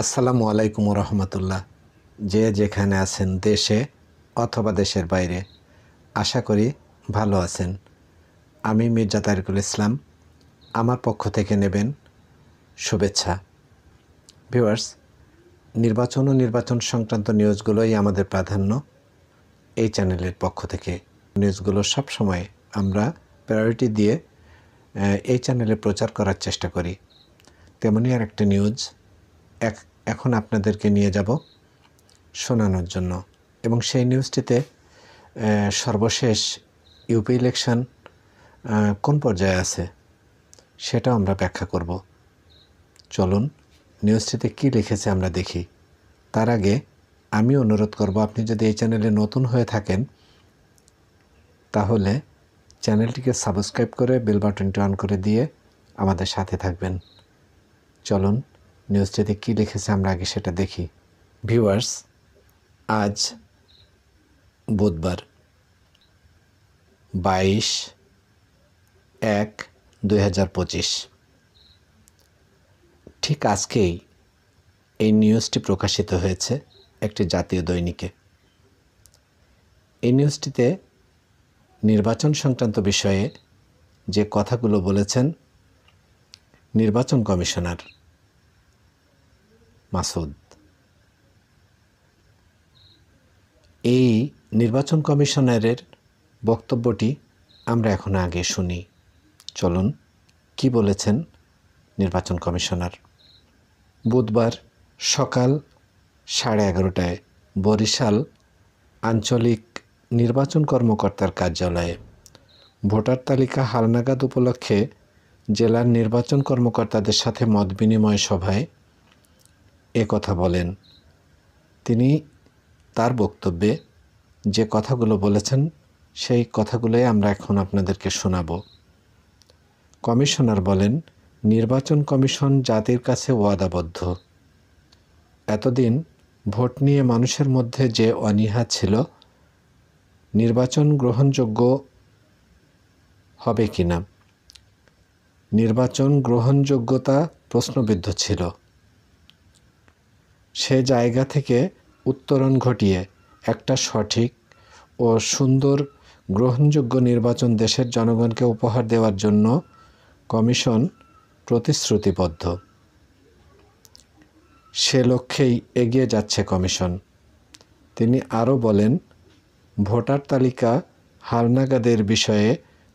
আসসালামু আলাইকুম রহমতুল্লাহ। যে যেখানে আছেন, দেশে অথবা দেশের বাইরে, আশা করি ভালো আছেন। আমি মির্জা তারিকুল ইসলাম, আমার পক্ষ থেকে নেবেন শুভেচ্ছা। ভিউয়ার্স, নির্বাচন ও নির্বাচন সংক্রান্ত নিউজগুলোই আমাদের প্রাধান্য। এই চ্যানেলের পক্ষ থেকে নিউজগুলো সবসময় আমরা প্রায়োরিটি দিয়ে এই চ্যানেলে প্রচার করার চেষ্টা করি। তেমনই আর একটা নিউজ এখন আপনাদেরকে নিয়ে যাব শোনানোর জন্য, এবং সেই নিউজটিতে সর্বশেষ ইউপি ইলেকশন কোন পর্যায়ে আছে সেটাও আমরা ব্যাখ্যা করব। চলুন নিউজটিতে কি লিখেছে আমরা দেখি। তার আগে আমি অনুরোধ করব, আপনি যদি এই চ্যানেলে নতুন হয়ে থাকেন তাহলে চ্যানেলটিকে সাবস্ক্রাইব করে বেল বাটনটি অন করে দিয়ে আমাদের সাথে থাকবেন। চলুন নিউজটিতে কী লিখেছে আমরা আগে সেটা দেখি। ভিউয়ার্স, আজ বুধবার 22/1/2025, ঠিক আজকেই এই নিউজটি প্রকাশিত হয়েছে একটি জাতীয় দৈনিকে। এই নিউজটিতে নির্বাচন সংক্রান্ত বিষয়ে যে কথাগুলো বলেছেন নির্বাচন কমিশনার মাসুদ, এই নির্বাচন কমিশনারের বক্তব্যটি আমরা এখন আগে শুনি। চলুন কি বলেছেন নির্বাচন কমিশনার। বুধবার সকাল 11:30টায় বরিশাল আঞ্চলিক নির্বাচন কর্মকর্তার কার্যালয়ে ভোটার তালিকা হালনাগাদ উপলক্ষে জেলার নির্বাচন কর্মকর্তাদের সাথে মত বিনিময় সভায় কথা বলেন তিনি। তার বক্তব্যে যে কথাগুলো বলেছেন সেই কথাগুলোই আমরা এখন আপনাদেরকে শোনাব। কমিশনার বলেন, নির্বাচন কমিশন জাতির কাছে ওয়াদাবদ্ধ। এতদিন ভোট নিয়ে মানুষের মধ্যে যে অনীহা ছিল, নির্বাচন গ্রহণযোগ্য হবে কিনা, নির্বাচন গ্রহণযোগ্যতা প্রশ্নবিদ্ধ ছিল, সে জায়গা থেকে উত্তরণ ঘটিয়ে একটা সঠিক ও সুন্দর গ্রহণযোগ্য নির্বাচন দেশের জনগণকে উপহার দেওয়ার জন্য কমিশন প্রতিশ্রুতিবদ্ধ। সে লক্ষ্যেই এগিয়ে যাচ্ছে কমিশন। তিনি আরও বলেন, ভোটার তালিকা হালনাগাদের বিষয়ে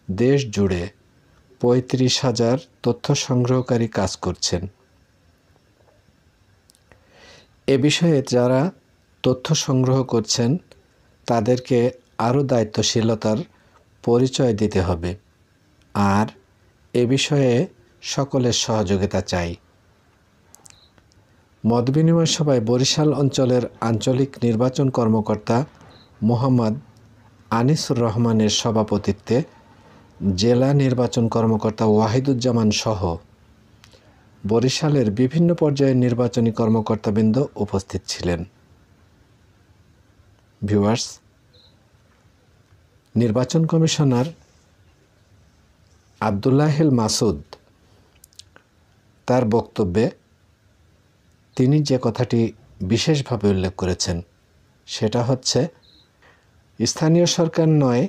দেশ জুড়ে 35,000 তথ্য সংগ্রহকারী কাজ করছেন। এ বিষয়ে যারা তথ্য সংগ্রহ করছেন তাদেরকে আরও দায়িত্বশীলতার পরিচয় দিতে হবে, আর এ বিষয়ে সকলের সহযোগিতা চাই। মতবিনিময় সভায় বরিশাল অঞ্চলের আঞ্চলিক নির্বাচন কর্মকর্তা মোহাম্মদ আনিসুর রহমানের সভাপতিত্বে জেলা নির্বাচন কর্মকর্তা ওয়াহিদুজ্জামান সহ বরিশালের বিভিন্ন পর্যায়ের নির্বাচনী কর্মকর্তাবৃন্দ উপস্থিত ছিলেন। ভিউয়ার্স, নির্বাচন কমিশনার আব্দুল্লাহিল মাসুদ তার বক্তব্যে তিনি যে কথাটি বিশেষভাবে উল্লেখ করেছেন সেটা হচ্ছে, স্থানীয় সরকার নয়,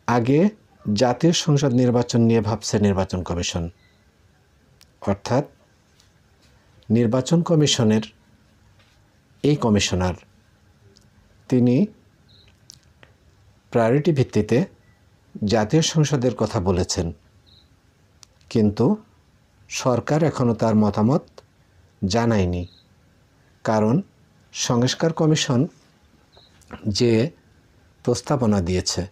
আগে জাতীয় সংসদ নির্বাচন নিয়ে ভাবছে নির্বাচন কমিশন। অর্থাৎ নির্বাচন কমিশনের এই কমিশনার তিনি প্রায়োরিটি ভিত্তিতে জাতীয় সংসদের কথা বলেছেন, কিন্তু সরকার এখনও তার মতামত জানায়নি। কারণ সংস্কার কমিশন যে প্রস্তাবনা দিয়েছে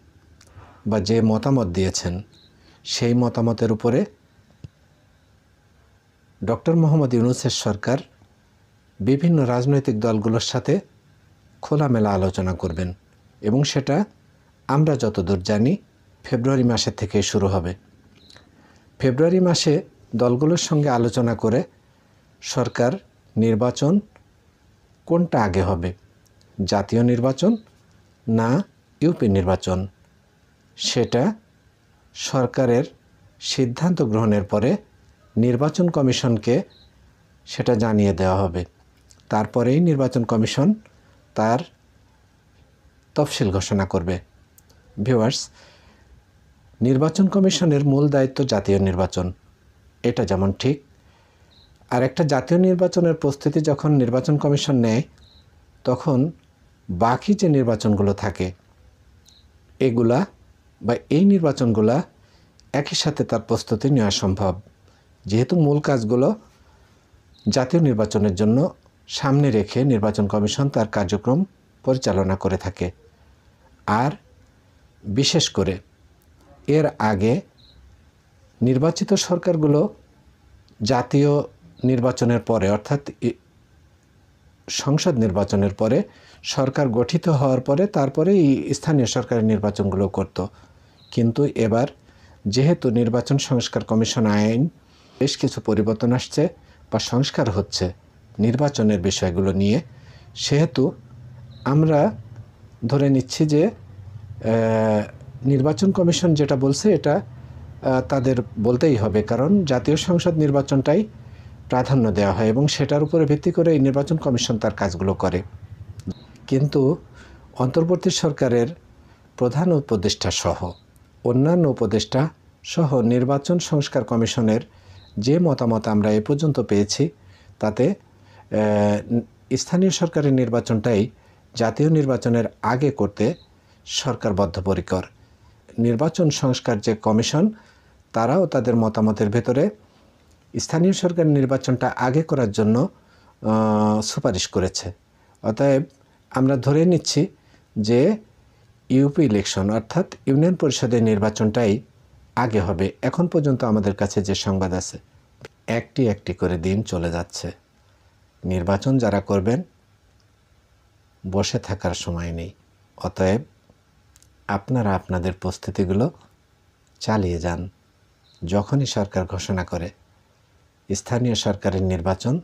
বা যে মতামত দিয়েছেন সেই মতামতের উপরে ডক্টর মোহাম্মদ ইউনূসের সরকার বিভিন্ন রাজনৈতিক দলগুলোর সাথে খোলামেলা আলোচনা করবেন, এবং সেটা আমরা যতদূর জানি ফেব্রুয়ারি মাসের থেকে শুরু হবে। ফেব্রুয়ারি মাসে দলগুলোর সঙ্গে আলোচনা করে সরকার নির্বাচন কোনটা আগে হবে, জাতীয় নির্বাচন না ইউপি নির্বাচন, সেটা সরকারের সিদ্ধান্ত গ্রহণের পরে নির্বাচন কমিশনকে সেটা জানিয়ে দেওয়া হবে। তারপরেই নির্বাচন কমিশন তার তফসিল ঘোষণা করবে। ভিউয়ার্স, নির্বাচন কমিশনের মূল দায়িত্ব জাতীয় নির্বাচন, এটা যেমন ঠিক। আর একটা জাতীয় নির্বাচনের প্রস্তুতি যখন নির্বাচন কমিশন নেয়, তখন বাকি যে নির্বাচনগুলো থাকে এগুলা বা এই নির্বাচনগুলা একই সাথে তার প্রস্তুতি নেওয়া সম্ভব, যেহেতু মূল কাজগুলো জাতীয় নির্বাচনের জন্য সামনে রেখে নির্বাচন কমিশন তার কার্যক্রম পরিচালনা করে থাকে। আর বিশেষ করে এর আগে নির্বাচিত সরকারগুলো জাতীয় নির্বাচনের পরে, অর্থাৎ সংসদ নির্বাচনের পরে সরকার গঠিত হওয়ার পরে তারপরে এই স্থানীয় সরকারের নির্বাচনগুলো করত। কিন্তু এবার যেহেতু নির্বাচন সংস্কার কমিশন আইন বেশ কিছু পরিবর্তন আসছে বা সংস্কার হচ্ছে নির্বাচনের বিষয়গুলো নিয়ে, সেহেতু আমরা ধরে নিচ্ছি যে নির্বাচন কমিশন যেটা বলছে এটা তাদের বলতেই হবে, কারণ জাতীয় সংসদ নির্বাচনটাই প্রাধান্য দেওয়া হয় এবং সেটার উপরে ভিত্তি করে এই নির্বাচন কমিশন তার কাজগুলো করে। কিন্তু অন্তর্বর্তী সরকারের প্রধান উপদেষ্টা সহ অন্যান্য উপদেষ্টা সহ নির্বাচন সংস্কার কমিশনের যে মতামত আমরা এ পর্যন্ত পেয়েছি, তাতে স্থানীয় সরকারের নির্বাচনটাই জাতীয় নির্বাচনের আগে করতে সরকার বদ্ধপরিকর। নির্বাচন সংস্কার যে কমিশন, তারাও তাদের মতামতের ভেতরে স্থানীয় সরকার নির্বাচনটা আগে করার জন্য সুপারিশ করেছে। অতএব আমরা ধরে নিচ্ছি যে ইউপি ইলেকশন অর্থাৎ ইউনিয়ন পরিষদের নির্বাচনটাই আগে হবে। এখন পর্যন্ত আমাদের কাছে যে সংবাদ আছে, একটি একটি করে দিন চলে যাচ্ছে। নির্বাচন যারা করবেন বসে থাকার সময় নেই। অতএব আপনারা আপনাদের প্রস্তুতিগুলো চালিয়ে যান। যখনই সরকার ঘোষণা করে স্থানীয় সরকারের নির্বাচন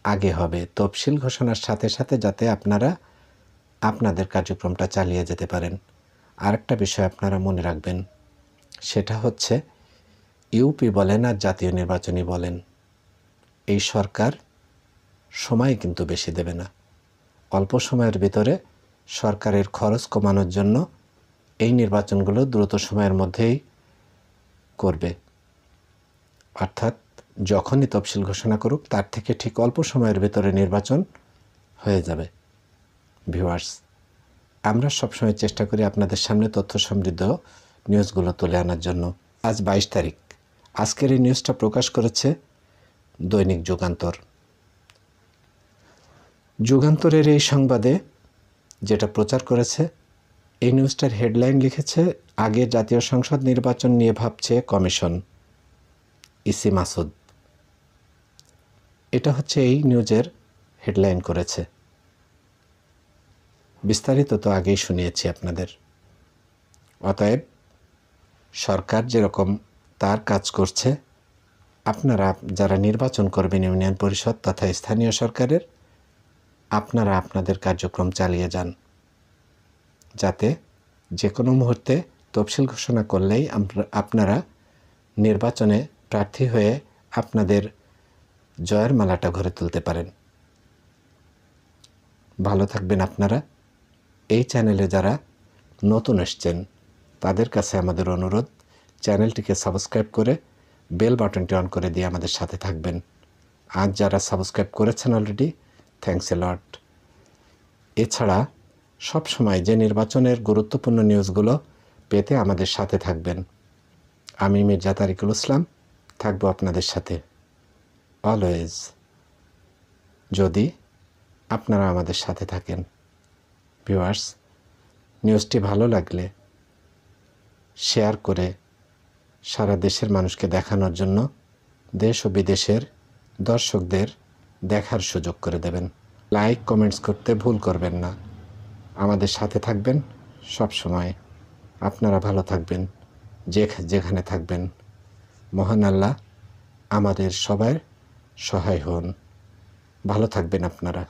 আগে হবে, তফসিল ঘোষণার সাথে সাথে যাতে আপনারা আপনাদের কার্যক্রমটা চালিয়ে যেতে পারেন। আরেকটা বিষয় আপনারা মনে রাখবেন, সেটা হচ্ছে ইউপি বলেন আর জাতীয় নির্বাচনই বলেন, এই সরকার সময় কিন্তু বেশি দেবে না। অল্প সময়ের ভিতরে সরকারের খরচ কমানোর জন্য এই নির্বাচনগুলো দ্রুত সময়ের মধ্যেই করবে। অর্থাৎ যখনই তফসিল ঘোষণা করুক তার থেকে ঠিক অল্প সময়ের ভিতরে নির্বাচন হয়ে যাবে। ভিউয়ার্স, আমরা সবসময় চেষ্টা করি আপনাদের সামনে তথ্য সমৃদ্ধ নিউজগুলো তুলে আনার জন্য। আজ 22 তারিখ। আজকের এই নিউজটা প্রকাশ করেছে দৈনিক যুগান্তর। যুগান্তরের এই সংবাদে যেটা প্রচার করেছে, এই নিউজটার হেডলাইন লিখেছে, আগে জাতীয় সংসদ নির্বাচন নিয়ে ভাবছে কমিশন, ইসি মাসুদ। এটা হচ্ছে এই নিউজের হেডলাইন করেছে। বিস্তারিত তো আগেই শুনিয়েছি আপনাদের। অতএব সরকার যেরকম তার কাজ করছে, আপনারা যারা নির্বাচন করবেন ইউনিয়ন পরিষদ তথা স্থানীয় সরকারের, আপনারা আপনাদের কার্যক্রম চালিয়ে যান, যাতে যে কোনো মুহূর্তে তফসিল ঘোষণা করলেই আপনারা নির্বাচনে প্রার্থী হয়ে আপনাদের জয়ের মালাটা ঘরে তুলতে পারেন। ভালো থাকবেন আপনারা। এই চ্যানেলে যারা নতুন এসছেন তাদের কাছে আমাদের অনুরোধ, চ্যানেলটিকে সাবস্ক্রাইব করে বেল বাটনটি অন করে দিয়ে আমাদের সাথে থাকবেন। আজ যারা সাবস্ক্রাইব করেছেন অলরেডি, থ্যাঙ্কস এ লট। এছাড়া সব সময় যে নির্বাচনের গুরুত্বপূর্ণ নিউজগুলো পেতে আমাদের সাথে থাকবেন। আমি মির্জা তারিকুল ইসলাম থাকবো আপনাদের সাথে অলওয়েজ, যদি আপনারা আমাদের সাথে থাকেন। ভিউয়ার্স, নিউজটি ভালো লাগলে শেয়ার করে সারা দেশের মানুষকে দেখানোর জন্য দেশ ও বিদেশের দর্শকদের দেখার সুযোগ করে দেবেন। লাইক কমেন্টস করতে ভুল করবেন না। আমাদের সাথে থাকবেন সব সময়। আপনারা ভালো থাকবেন যেখানে থাকবেন। মহান আল্লাহ আমাদের সবার সহায় হন। ভালো থাকবেন আপনারা।